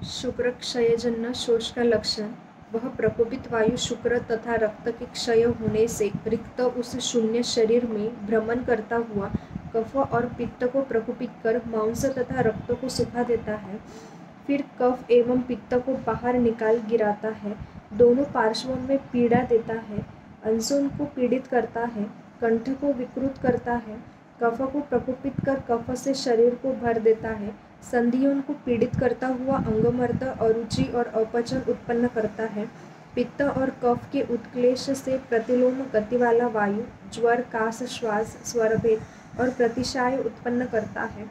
शुक्रक्षयजन्य शोष का लक्षण, वह प्रकोपित वायु शुक्र तथा रक्त के क्षय होने से रिक्त उस शून्य शरीर में भ्रमण करता हुआ कफ और पित्त को प्रकोपित कर मांस तथा रक्त को सुखा देता है। फिर कफ एवं पित्त को बाहर निकाल गिराता है, दोनों पार्श्वों में पीड़ा देता है, अंशों को पीड़ित करता है, कंठ को विकृत करता है, कफ को प्रकोपित कर कफ से शरीर को भर देता है, संधियों को पीड़ित करता हुआ अंगमर्द, अरुचि और अपचन उत्पन्न करता है, पित्त और कफ के उत्क्लेश से प्रतिलोम गति वाला वायु, ज्वर, कास, श्वास, स्वरभेद और प्रतिशाय उत्पन्न करता है।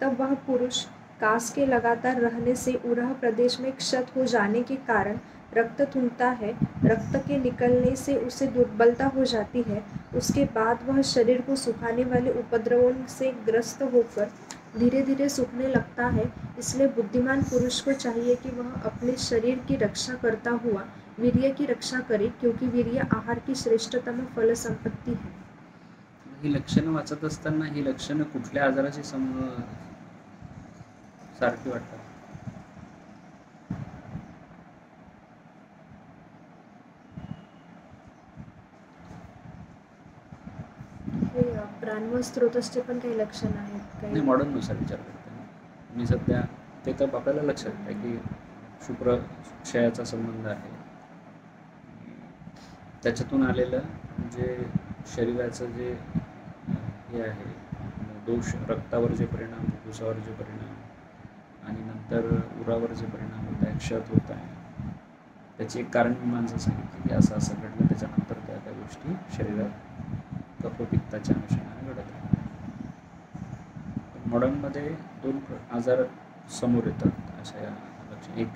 तब वह पुरुष कास के लगातार रहने से उरह प्रदेश में क्षत हो जाने के कारण रक्त थूकता है, रक्त के निकलने से उसे दुर्बलता हो जाती है। उसके बाद वह शरीर को सुखाने वाले उपद्रवों से ग्रस्त होकर धीरे धीरे सूखने लगता है। इसलिए बुद्धिमान पुरुष को चाहिए कि वह अपने शरीर की रक्षा करता हुआ वीर्य की रक्षा करे, क्योंकि वीर्य आहार की श्रेष्ठतम फल संपत्ति है। ही लक्षणं वाचत असताना ही लक्षणं कुठल्या आजाराची सारखी वाटतात? प्राणव स्त्रोतसचे पण काही लक्षण आहेत नाही, मॉडर्ननुसार विचार करते मी सध्या. ते तर आपल्याला लक्षात आहे की शुक्र क्षयाचा संबंध आहे, त्याच्यातून आलेलं जे शरीराचं जे हे आहे दोष, रक्तावर जे परिणाम, फुफ्फुसावर जे परिणाम आणि नंतर उरावर जे परिणाम होत आहे, क्षत होत आहे, त्याची एक कारणमीमांसा सांगितली की असं असं घडलं. त्याच्यानंतर त्या त्या गोष्टी शरीरात कफपित्ताच्या अनुषंगाने घडत आहे. मॉडर्नमध्ये दोन आजार समोर येतात अशा या लक्षण. एक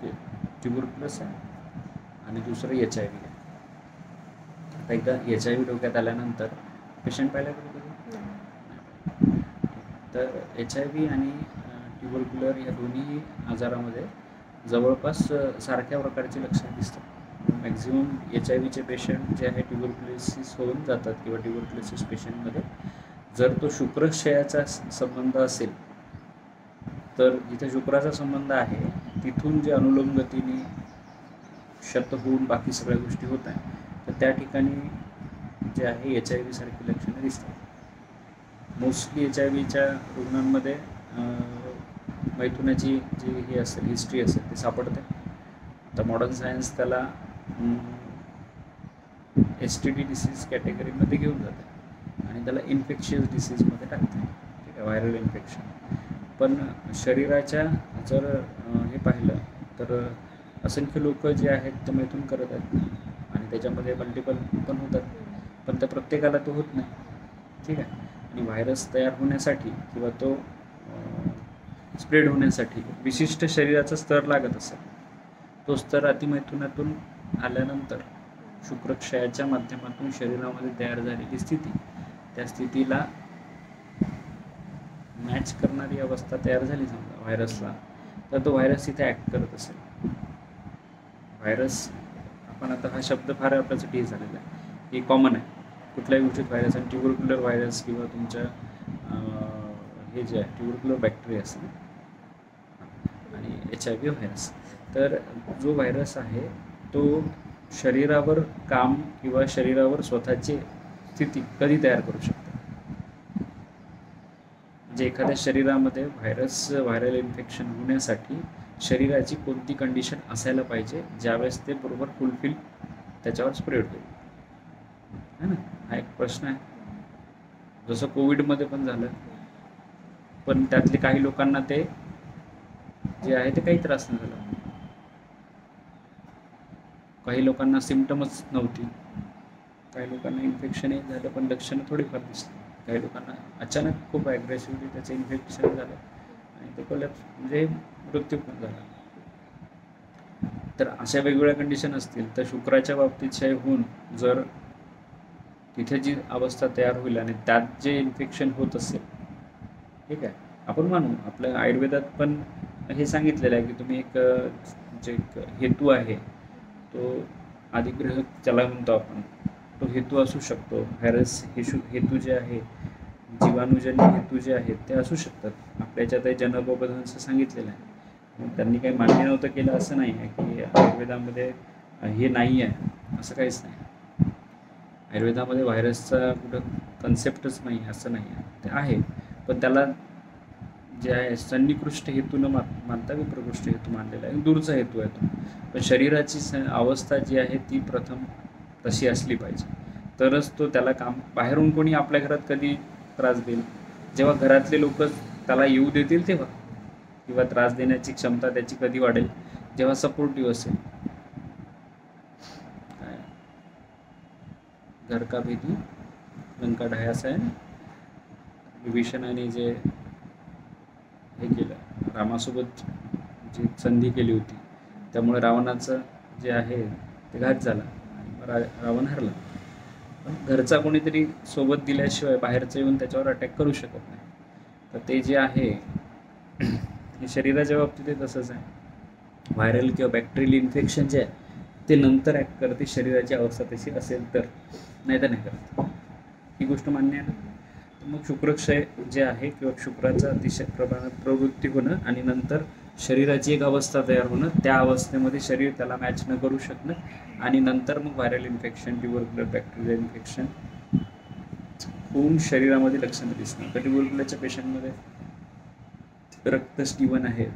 ट्युबरक्युलोसिस आहे आणि दुसरं HIV आहे. आता एकदा HIV डोक्यात आल्यानंतर पेशंट पाहिला कधी? तर HIV आणि ट्युबरक्युलर या दोन्ही आजारामध्ये जवळपास सारख्या प्रकारची लक्षणं दिसतात. मॅक्झिमम HIV चे पेशंट जे आहे ट्युबरक्युलोसिस होऊन जातात किंवा ट्युबरक्युलोसिस पेशंटमध्ये जर तो शुक्रक्षयाचा संबंध असेल तर जिथे शुक्राचा संबंध आहे तिथून जे अनुलोम गतीने क्षत होऊन बाकी सगळ्या गोष्टी होत आहेत, तर त्या ठिकाणी जे आहे HIV सारखी लक्षणं दिसतात. मोस्टली HIVच्या रुग्णांमध्ये मैथुनाची जी हे असेल, हिस्ट्री असेल, ते सापडते. तर मॉडर्न सायन्स त्याला STD डिसीज कॅटेगरीमध्ये घेऊन जाते आणि त्याला इन्फेक्शियस डिसीजमध्ये टाकते. ठीक आहे, व्हायरल इन्फेक्शन. पण शरीराच्या जर हे पाहिलं तर असंख्य लोक जे आहेत ते मैथून करत आहेत आणि त्याच्यामध्ये मल्टिपल पण होतात, पण त्या प्रत्येकाला तो होत नाही. ठीक आहे, आणि व्हायरस तयार होण्यासाठी किंवा तो स्प्रेड होण्यासाठी विशिष्ट शरीराचा स्तर लागत असेल. तो स्तर अतिमैथुनातून आल्यानंतर शुक्रक्षयाच्या माध्यमातून शरीरामध्ये तयार झालेली स्थिती, त्या स्थितीला मॅच करणारी अवस्था तयार झाली समजा व्हायरसला, तर तो व्हायरस तिथे ॲक्ट करत असेल. व्हायरस, आपण आता हा शब्द फार आपल्यासाठी झालेला आहे, हे कॉमन आहे कुठल्याही गोष्टीत व्हायरस. आणि ट्युबरक्युलर व्हायरस किंवा तुमच्या हे जे आहे ट्युबरक्युलर बॅक्टेरिया असते आणि HIV व्हायरस. तर जो व्हायरस आहे तो शरीरावर काम किंवा शरीरावर स्वतःची स्थिती कधी तयार करू शकतो. म्हणजे एखाद्या शरीरामध्ये व्हायरल इन्फेक्शन होण्यासाठी शरीराची कोणती कंडिशन असायला पाहिजे ज्यावेळेस ते बरोबर फुलफिल त्याच्यावर स्प्रेड होईल, है ना. हा एक प्रश्न आहे. जसं कोविडमध्ये पण झालं, पण त्यातले काही लोकांना ते जे आहे ते काही त्रास नाही झाला. काही लोकांना सिम्पटमच नव्हती, काही लोकांना इन्फेक्शनही झालं पण लक्षणं थोडीफार दिसली. काही लोकांना अचानक खूप ॲग्रेसिव्हली त्याचं इन्फेक्शन झालं आणि ते कोलॅप्स म्हणजे मृत्यू पण झाला. तर अशा वेगवेगळ्या कंडिशन असतील तर शुक्राच्या बाबतीत क्षय होऊन जर तिथे जी अवस्था तयार होईल आणि त्यात जे इन्फेक्शन होत असेल, ठीक आहे, आपण मानू आपल्या आयुर्वेदात पण हे सांगितलेलं आहे की तुम्ही एक जे हेतू आहे तो अधिग्रह त्याला म्हणतो आपण, तो हेतू असू शकतो. व्हायरस हेतू जे आहे, जीवाणूजन्य हेतू जे आहेत ते असू शकतात. आपल्या याच्यात जनोपबंधांचं सांगितलेलं आहे. त्यांनी काही मान्य नव्हतं केलं असं नाही आहे की आयुर्वेदामध्ये हे नाही आहे, असं काहीच नाही. आयुर्वेदामध्ये व्हायरसचा कुठं कन्सेप्टच नाही असं नाही आहे, ते आहे, पण त्याला जे आहे सन्निकृष्ट हेतू न मानता विप्रकृष्ट हेतू मानलेला आहे, दूरचा हेतू आहे तो. पण शरीराची अवस्था जी आहे ती प्रथम तशी असली पाहिजे, तरच तो त्याला काम. बाहेरून कोणी आपल्या घरात कधी त्रास देईल? जेव्हा घरातले लोक त्याला येऊ देतील तेव्हा, किंवा त्रास देण्याची क्षमता त्याची कधी वाढेल? जेव्हा सपोर्टिव्ह असेल. घर का भीती लंका ढायासा आहे. विभीषणाने जे हे केलं, रामासोबत जी संधी केली होती, त्यामुळे रावणाचं जे आहे ते घात झाला आणि रावण हरला. पण घरचा कोणीतरी सोबत दिल्याशिवाय बाहेरचं येऊन त्याच्यावर अटॅक करू शकत नाही. तर ते जे आहे हे शरीराच्या बाबतीत तसंच आहे. व्हायरल किंवा बॅक्टेरियल इन्फेक्शन जे आहे ते नंतर ॲक्ट करते, शरीराची अवस्था तशी असेल तर, नाही तर नाही करत. ही गोष्ट मान्य आहे ना? मग शुक्रक्षय जे आहे किंवा शुक्राचा अतिशय प्रमाणात प्रवृत्ती होणं आणि नंतर शरीराची एक अवस्था तयार होणं, त्या अवस्थेमध्ये शरीर त्याला मॅच न करू शकणं, आणि नंतर मग व्हायरल इन्फेक्शन, ट्युबरक्युलर बॅक्टेरियल इन्फेक्शन होऊन शरीरामध्ये लक्षणं दिसणं. तर ट्युबरक्युलरच्या पेशंटमध्ये रक्तस्टिवन आहे,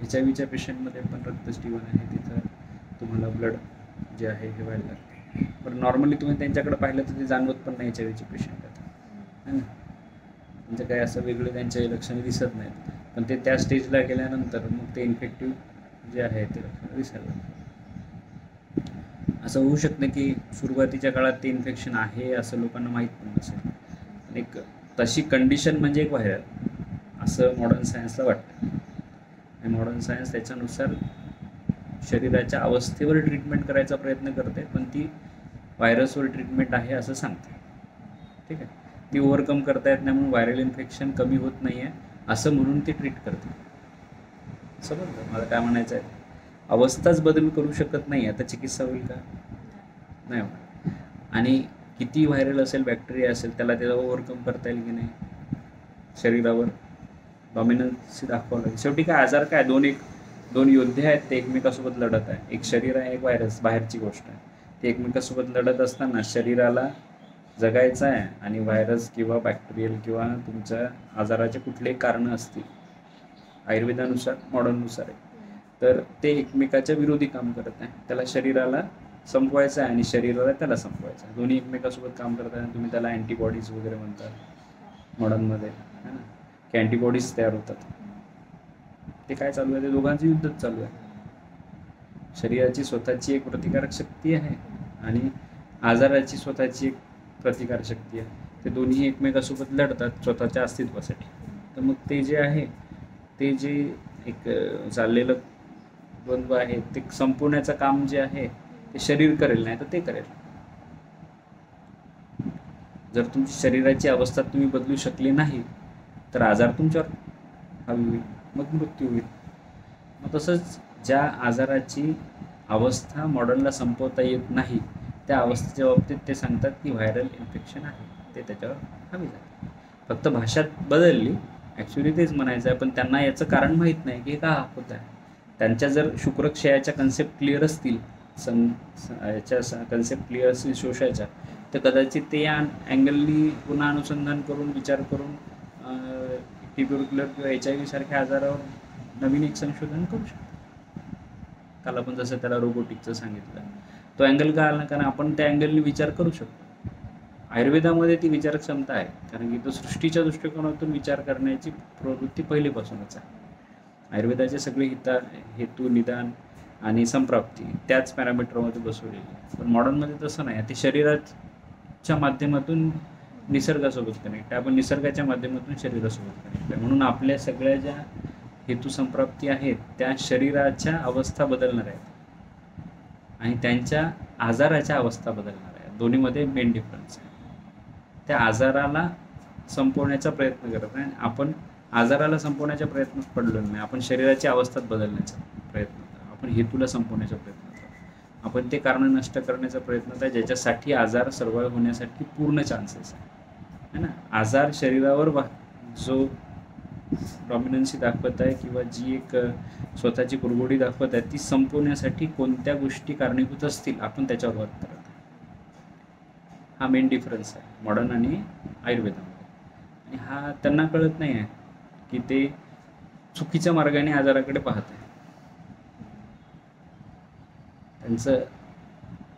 HIV पेशंटमध्ये पण रक्तस्टिवन आहे, तिथं तुम्हाला ब्लड जे आहे हे व्हायला लागते. पण नॉर्मली तुम्ही त्यांच्याकडे पाहिलं तर ते जाणवत पण नाही HIV पेशंट आता, है ना? म्हणजे काही असं वेगळं त्यांचे लक्षणं दिसत नाहीत, पण ते त्या स्टेजला गेल्यानंतर मग ते इन्फेक्टिव्ह जे आहे ते लक्षणं दिसायला लागतं. असं होऊ शकतं की सुरुवातीच्या काळात ते इन्फेक्शन आहे असं लोकांना माहीत पण नसेल, पण एक तशी कंडिशन म्हणजे एक व्हायरल असं मॉडर्न सायन्सला वाटतं. आणि मॉडर्न सायन्स त्याच्यानुसार शरीराच्या अवस्थेवर ट्रीटमेंट करायचा प्रयत्न करते, पण ती व्हायरसवर ट्रीटमेंट आहे असं सांगते. ठीक आहे, ती ओव्हरकम करता येत नाही म्हणून व्हायरल इन्फेक्शन कमी होत नाही आहे असं म्हणून ती ट्रीट करते. समजलं मला काय म्हणायचं आहे? अवस्थाच बदल करू शकत नाही आता चिकित्सा होईल का? नाही होणार. आणि किती व्हायरल असेल, बॅक्टेरिया असेल, त्याला ओव्हरकम करता येईल की नाही? शरीरावर डॉमिनन्सी दाखवावं लागेल. शेवटी काय आजार काय, दोन योद्धे आहेत, ते एकमेकासोबत लढत आहे. एक शरीर आहे, एक व्हायरस, बाहेरची गोष्ट आहे. ते एकमेकासोबत लढत असताना शरीराला जगायचं आहे, आणि व्हायरस किंवा बॅक्टेरियल किंवा तुमच्या आजाराचे कुठलेही कारणं असतील आयुर्वेदानुसार, मॉडर्ननुसार आहे, तर ते एकमेकाच्या विरोधी काम करत आहे. त्याला शरीराला संपवायचं आहे आणि शरीराला त्याला संपवायचं आहे. दोन्ही एकमेकासोबत काम करत आहे. तुम्ही त्याला अँटीबॉडीज वगैरे म्हणतात मॉडर्नमध्ये, है ना, की अँटीबॉडीज तयार होतात. ते काय चालू आहे? ते दोघांचं युद्धच चालू आहे. शरीराची स्वतःची एक प्रतिकारक शक्ती आहे आणि आजाराची स्वतःची एक प्रतिकारक शक्ती आहे. ते दोन्ही एकमेकासोबत लढतात स्वतःच्या अस्तित्वासाठी. तर मग ते जे आहे, ते जे एक चाललेलं द्वंद्व आहे ते संपवण्याचं काम जे आहे ते शरीर करेल, नाही तर ते करेल. जर तुमची शरीराची अवस्था तुम्ही बदलू शकले नाही तर आजार तुमच्यावर हवी होईल, मग मृत्यू होईल. मग तसंच ज्या आजाराची अवस्था मॉडर्नला संपवता येत नाही, त्या अवस्थेच्या बाबतीत ते सांगतात की व्हायरल इन्फेक्शन आहे, ते त्याच्यावर हवी जाते. फक्त भाषा बदलली, ॲक्च्युली तेच म्हणायचं आहे, पण त्यांना याचं कारण माहीत नाही की का होत आहे. त्यांच्या जर शुक्रक्षयाच्या कन्सेप्ट क्लिअर असतील, याच्या कन्सेप्ट क्लिअर असतील शोषाच्या, तर कदाचित ते या अँगलनी पुन्हा अनुसंधान करून विचार करून ट्युबरक्युलर किंवा HIV सारख्या आजारावर नवीन एक संशोधन करू शकतो. काल आपण जसं त्याला रोबोटिकचं सांगितलं, तो अँगल का आला? कारण आपण त्या अँगलनी विचार करू शकतो. आयुर्वेदामध्ये ती विचार क्षमता आहे, कारण की तो सृष्टीच्या दृष्टिकोनातून विचार करण्याची प्रवृत्ती पहिलेपासूनच आहे. आयुर्वेदाचे सगळे हेतू, निदान आणि संप्राप्ती त्याच पॅरामीटरमध्ये बसवलेली आहे. पण मॉडर्नमध्ये तसं नाही. ते शरीराच्या माध्यमातून निसर्गासोबत कनेक्ट आहे, आपण निसर्गाच्या माध्यमातून शरीरासोबत कनेक्ट आहे. म्हणून आपल्या सगळ्या ज्या हेतू संप्राप्ती आहेत त्या शरीराच्या अवस्था बदलणार आहेत आणि त्यांच्या आजाराच्या अवस्था बदलणार आहेत. दोन्हीमध्ये मेन डिफरन्स आहे. त्या आजाराला संपवण्याचा प्रयत्न करत नाही, आपण आजाराला संपवण्याच्या प्रयत्नात पडलो नाही, आपण शरीराची अवस्थाच बदलण्याचा प्रयत्न करतो, आपण हेतूला संपवण्याचा प्रयत्न करतो, आपण ते कारण नष्ट करण्याचा प्रयत्न आहे ज्याच्यासाठी आजार सर्वाइव्ह होण्यासाठी पूर्ण चान्सेस आहे ना. आजार शरीरावर जो डॉमिनन्सी दाखवत आहे किंवा जी एक स्वतःची कुरघोडी दाखवत आहे ती संपवण्यासाठी कोणत्या गोष्टी कारणीभूत असतील आपण त्याच्यावर वर्क करत आहे. हा मेन डिफरन्स आहे मॉडर्न आणि आयुर्वेदामध्ये. आणि हा त्यांना कळत नाही आहे की ते चुकीच्या मार्गाने आजाराकडे पाहत आहे.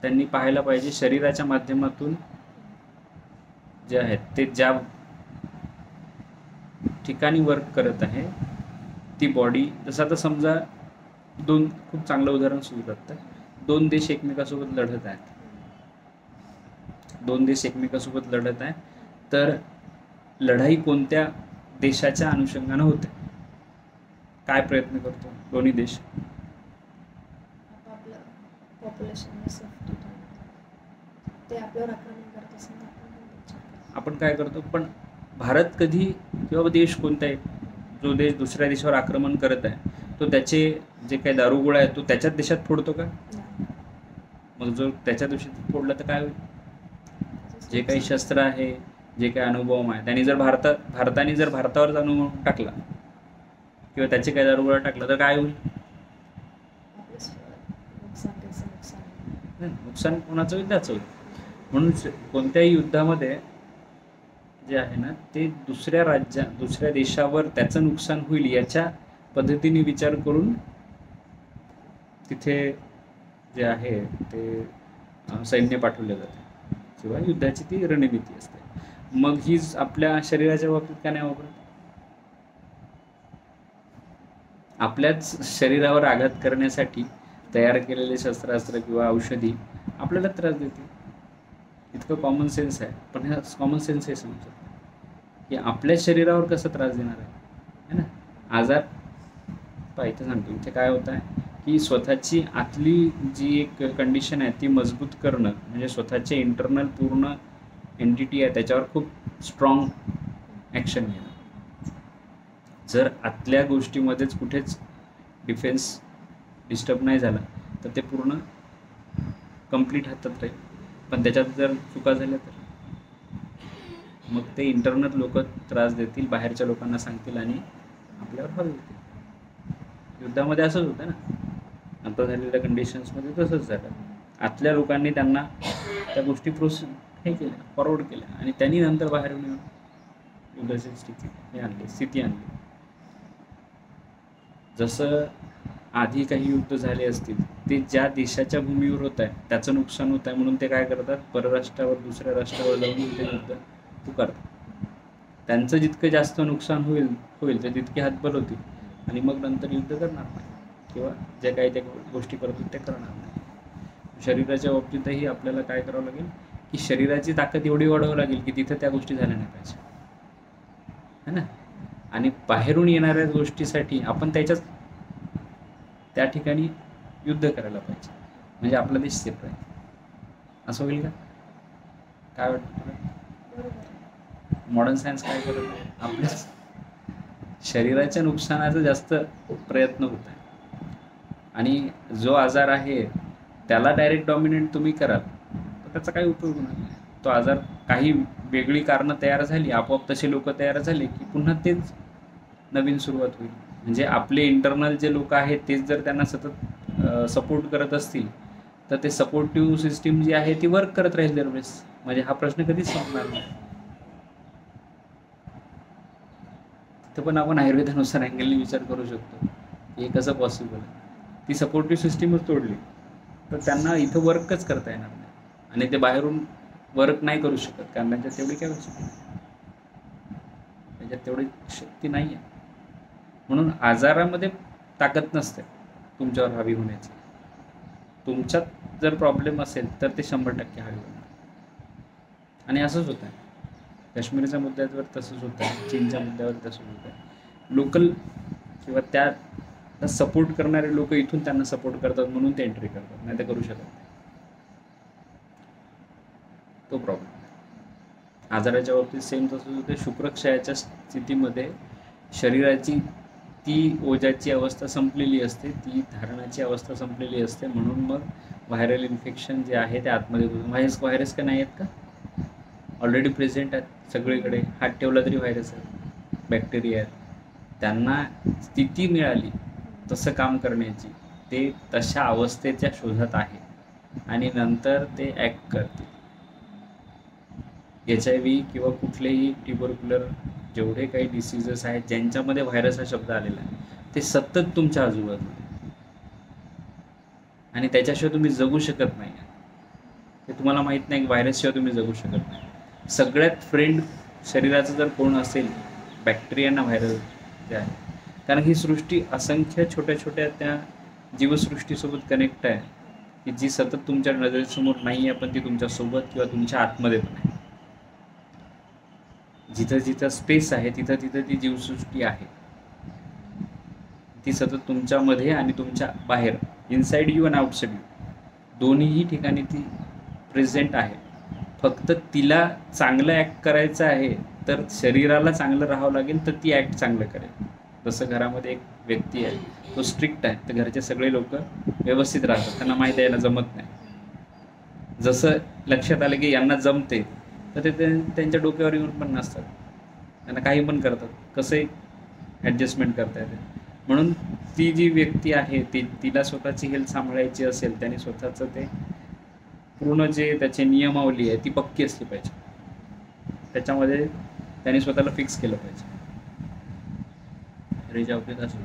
त्यांनी पाहायला पाहिजे शरीराच्या माध्यमातून जे आहेत ते ज्या ठिकाणी वर्क करत आहे ती बॉडी. जसं आता समजा खूप चांगलं उदाहरण सुरू करतात. 2 देश एकमेकासोबत लढत आहेत. 2 देश एकमेकासोबत लढत आहे तर लढाई कोणत्या देशाच्या अनुषंगानं होते? काय प्रयत्न करतो दोन्ही देश? ते आपल्यावर आक्रमण करत असेल आपण काय करतो. पण भारत कधी किंवा देश कोणता आहे जो देश दुसऱ्या देशावर आक्रमण करत आहे तो त्याचे जे काही दारुगोळा आहे तो त्याच्याच देशात फोडतो का? मग जो त्याच्या देशात फोडला तर काय होईल? जे काही शस्त्र आहे जे काही अणुबॉम्ब आहे त्यांनी जर भारताने जर भारतावरच अणुबॉम्ब टाकला किंवा त्याचे काही दारुगोळा टाकला तर काय होईल? नुकसान कोणाचं होईल? त्याचं होईल. म्हणून कोणत्याही युद्धामध्ये जे आहे ना ते दुसऱ्या देशावर त्याचं नुकसान होईल याच्या पद्धतीने विचार करून तिथे जे आहे ते सैन्य पाठवले जाते किंवा युद्धाची ती रणनीती असते. मग हीच आपल्या शरीराच्या बाबतीत का नाही वापरत? आपल्याच शरीरावर आघात करण्यासाठी तयार केलेले शस्त्रास्त्र किंवा औषधी आपल्याला त्रास देते. इतकं कॉमन सेन्स आहे. पण ह्या कॉमन सेन्स हे समजत की आपल्या शरीरावर कसं त्रास देणार आहे ना. आजार पाहिजे सांगतो. इथे काय होत आहे की स्वतःची आतली जी एक कंडिशन आहे ती मजबूत करणं म्हणजे स्वतःचे इंटरनल पूर्ण एंटिटी आहे त्याच्यावर खूप स्ट्रॉंग ॲक्शन घेणं. जर आतल्या गोष्टीमध्येच कुठेच डिफेन्स डिस्टर्ब नाही झाला तर ते पूर्ण कंप्लीट हातात राहील. पण त्याच्यात जर चुका झाल्या तर मग ते इंटरनल लोक त्रास देतील, बाहेरच्या लोकांना सांगतील आणि आपल्यावर हवे होतील. युद्धामध्ये असंच होतं ना. आता झालेल्या कंडिशन्समध्ये तसंच झालं. आतल्या लोकांनी त्यांना त्या गोष्टी केल्या, फॉरवर्ड केल्या आणि त्यांनी नंतर बाहेरून येऊन युद्धाची स्थिती आणली. जसं आधी काही युद्ध झाले असतील ते ज्या देशाच्या भूमीवर होत आहे त्याचं नुकसान होत आहे म्हणून ते काय करतात, परराष्ट्रावर दुसऱ्या राष्ट्रावर जाऊन ते युद्ध पुकारतात. त्यांचं जितकं जास्त नुकसान होईल ते तितके हातबल होतील आणि मग नंतर युद्ध करणार नाही किंवा जे काही त्या गोष्टी करतो ते करणार नाही. शरीराच्या बाबतीतही आपल्याला काय करावं लागेल की शरीराची ताकद एवढी वाढवावी लागेल की तिथं त्या गोष्टी झाल्या नाही पाहिजे है ना. आणि बाहेरून येणाऱ्या गोष्टीसाठी आपण त्या ठिकाणी युद्ध करायला पाहिजे म्हणजे आपला देश सेफ राहील. असं होईल का? काय वाटतं तुला? मॉडर्न सायन्स काय करत आहे? आपल्या शरीराच्या नुकसानाचा जास्त प्रयत्न होत आहे आणि जो आजार आहे त्याला डायरेक्ट डॉमिनेट तुम्ही कराल तर त्याचा काही उपयोग होणार नाही. तो आजार काही वेगळी कारणं तयार झाली, आपोआप तसे लोक तयार झाले की पुन्हा तेच नवीन सुरुवात होईल. म्हणजे आपले इंटरनल जे लोक आहेत तेच जर त्यांना सतत सपोर्ट करत असतील तर ते सपोर्टिव्ह सिस्टीम जी आहे ती वर्क करत राहील दरवेळेस. म्हणजे हा प्रश्न कधीच संपणार नाही. तर पण आपण आयुर्वेदानुसार अँगलने विचार करू शकतो हे कसं पॉसिबल आहे. ती सपोर्टिव्ह सिस्टीमच तोडली तर त्यांना इथं वर्कच करता येणार नाही आणि ते बाहेरून वर्क नाही करू शकत कारण त्यांच्यात तेवढी कॅपॅसिटी नाही, त्याच्यात तेवढी शक्ती नाही आहे. म्हणून आजारामध्ये ताकद नसते तुमच्यावर हावी होण्याची. तुमच्यात जर प्रॉब्लेम असेल तर ते 100% हावी होणार. आणि असंच होतं आहे काश्मीरच्या मुद्द्यावर, तसंच होतं आहे चीनच्या मुद्द्यावर, तसंच होतं आहे. लोकल किंवा त्या सपोर्ट करणारे लोक इथून त्यांना सपोर्ट करतात म्हणून ते एंट्री करतात, नाही तर करू शकत नाही. तो प्रॉब्लेम आजाराच्या बाबतीत सेम तसंच होते. शुक्रक्षयाच्या स्थितीमध्ये शरीराची ती ओजाची अवस्था संपलेली असते, ती धारणाची अवस्था संपलेली असते. म्हणून मग व्हायरल इन्फेक्शन जे आहे ते आतमध्ये व्हायरस का नाही आहेत का? ऑलरेडी प्रेझेंट आहेत सगळीकडे. हात ठेवला तरी व्हायरस आहेत, बॅक्टेरिया आहेत. त्यांना स्थिती मिळाली तसं काम करण्याची, ते तशा अवस्थेच्या शोधात आहे आणि नंतर ते ॲक्ट करतील. HIV किंवा कुठलेही ट्युबरक्युलर जेवढे काही डिसीजेस आहेत ज्यांच्यामध्ये व्हायरस हा शब्द आलेला आहे, ते सतत तुमच्या आजूबाजूला आहे आणि त्याच्याशिवाय तुम्ही जगू शकत नाही. ते तुम्हाला माहीत नाही की व्हायरसशिवाय तुम्ही जगू शकत नाही. सगळ्यात फ्रेंड शरीराचं जर कोण असेल, बॅक्टेरियांना व्हायरस जे आहे. कारण ही सृष्टी असंख्य छोट्या छोट्या त्या जीवसृष्टीसोबत कनेक्ट आहे की जी सतत तुमच्या नजरेसमोर नाही आहे, पण ती तुमच्यासोबत किंवा तुमच्या आतमध्ये पण आहे. जिथं जिथं स्पेस आहे तिथं तिथं ती जीवसृष्टी आहे. ती सतत तुमच्यामध्ये आणि तुमच्या बाहेर, इनसाइड यू आणि आउटसाइड यू, दोन्हीही ठिकाणी ती प्रेझेंट आहे. फक्त तिला चांगलं ॲक्ट करायचं आहे तर शरीराला चांगलं राहावं लागेल, तर ती ॲक्ट चांगलं करेल. जसं घरामध्ये एक व्यक्ती आहे, तो स्ट्रिक्ट आहे, तर घरचे सगळे लोक व्यवस्थित राहतात, त्यांना माहीत आहे यांना जमत नाही. जसं लक्षात आलं की यांना जमते, तर ते त्यांच्या डोक्यावर येऊन पण नसतात, त्यांना काही पण करतात, कसंही ॲडजस्टमेंट करता येते. म्हणून ती जी व्यक्ती आहे तिला स्वतःची हेल्थ सांभाळायची असेल, त्याने स्वतःचं ते पूर्ण जे त्याची नियमावली आहे ती पक्की असली पाहिजे. त्याच्यामध्ये त्याने स्वतःला फिक्स केलं पाहिजे. रेजा आपले असं